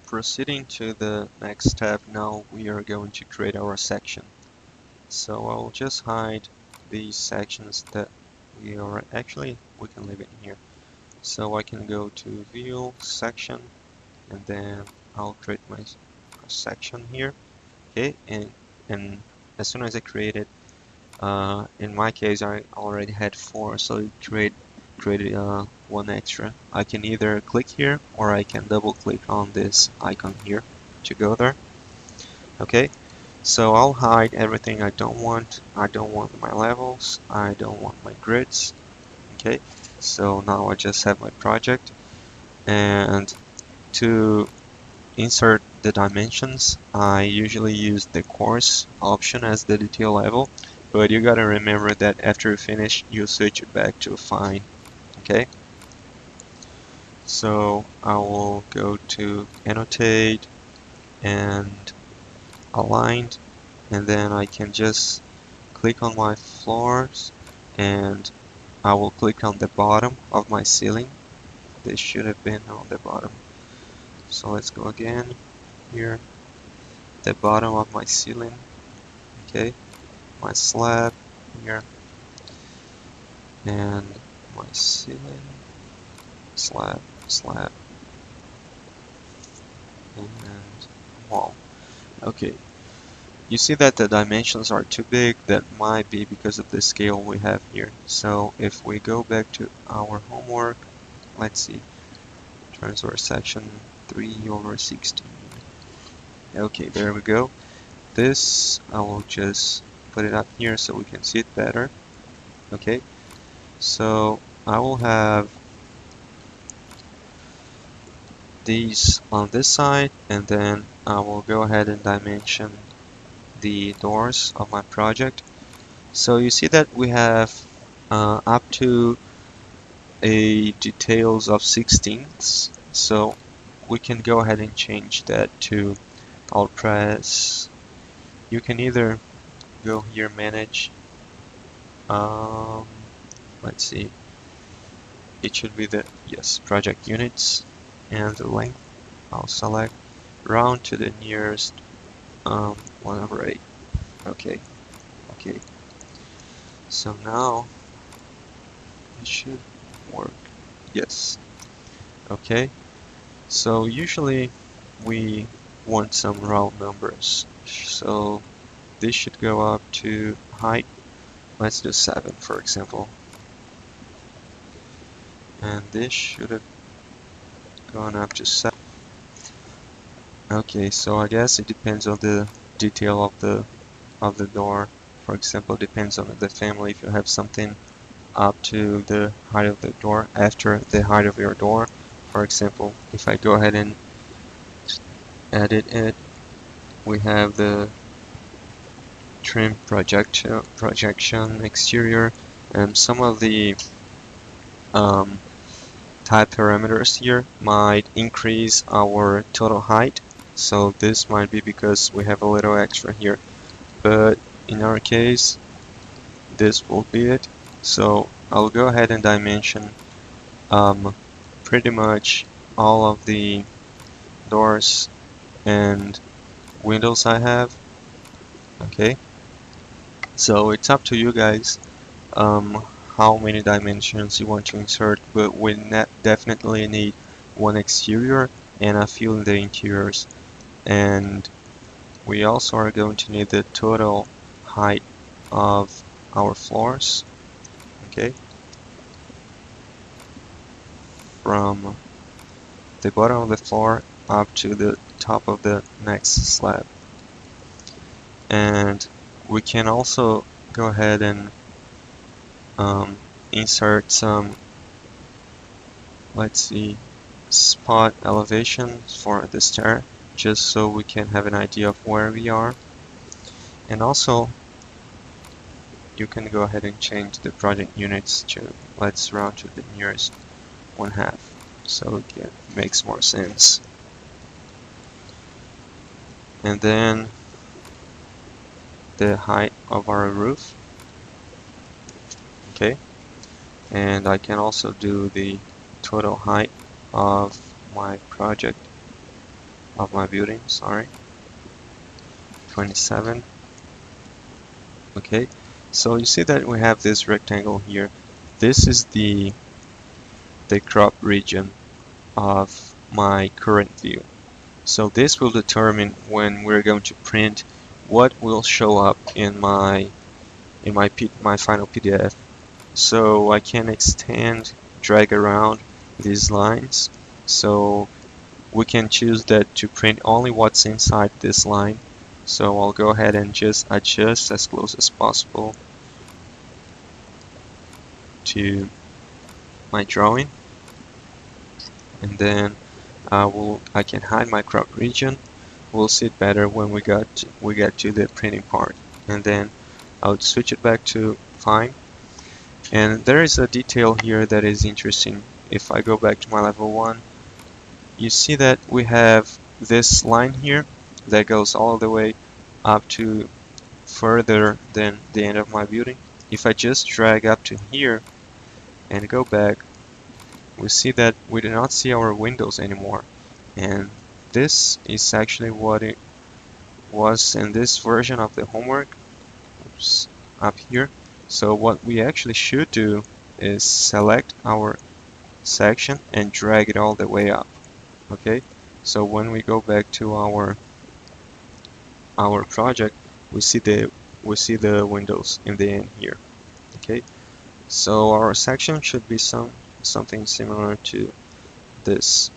Proceeding to the next step, now we are going to create our section. So I'll just hide these sections that we can leave it here. So I can go to view, section, and then I'll create my section here. Okay, and as soon as I create it, in my case I already had 4, so it created one extra. I can either click here or I can double click on this icon here to go there. Okay, so I'll hide everything I don't want. I don't want my levels, I don't want my grids. Okay, so now I just have my project, and to insert the dimensions I usually use the coarse option as the detail level, but you gotta remember that after you finish you switch it back to fine. Okay, so I will go to annotate and aligned, and then I can just click on my floors and I will click on the bottom of my ceiling. This should have been on the bottom, so let's go again here, the bottom of my ceiling. Okay, my slab here, and my ceiling, slab, slab, and wall. Okay, you see that the dimensions are too big. That might be because of the scale we have here. So if we go back to our homework, let's see, transfer section 3/16. Okay, there we go. This I will just put it up here so we can see it better. Okay, so I will have these on this side, and then I will go ahead and dimension the doors of my project. So you see that we have up to a details of 16ths, so we can go ahead and change that to, I'll press, you can either go here, manage, let's see, it should be the, yes, project units, and the length, I'll select round to the nearest 1/8. Okay, okay, so now it should work. Yes. Okay, so usually we want some round numbers, so this should go up to height. Let's do 7 for example, and this should have gone up to 7. Okay, so I guess it depends on the detail of the door. For example, depends on the family. If you have something up to the height of the door, after the height of your door, for example, if I go ahead and edit it, we have the trim projection exterior, and some of the type parameters here might increase our total height, so this might be because we have a little extra here, but in our case this will be it. So I'll go ahead and dimension pretty much all of the doors and windows I have. Okay, so it's up to you guys how many dimensions you want to insert, but we definitely need one exterior and a few in the interiors, and we also are going to need the total height of our floors. Okay, from the bottom of the floor up to the top of the next slab. And we can also go ahead and insert some, let's see, spot elevations for the stair, just so we can have an idea of where we are. And also you can go ahead and change the project units to, let's round to the nearest 1/2, so it makes more sense. And then the height of our roof. Okay, and I can also do the total height of my project of my building, sorry, 27. Okay, so you see that we have this rectangle here. This is the crop region of my current view. So this will determine when we're going to print what will show up in my my final PDF. So I can extend, drag around these lines. So we can choose that to print only what's inside this line. So I'll go ahead and just adjust as close as possible to my drawing, and then I can hide my crop region. We'll see it better when we get to the printing part, and then I would switch it back to fine. And there is a detail here that is interesting. If I go back to my level 1, you see that we have this line here that goes all the way up to further than the end of my building. If I just drag up to here and go back, we see that we do not see our windows anymore. And this is actually what it was in this version of the homework. Oops, up here. So what we actually should do is select our section and drag it all the way up. Okay, so when we go back to our project, we see the windows in the end here. Okay, so our section should be something similar to this.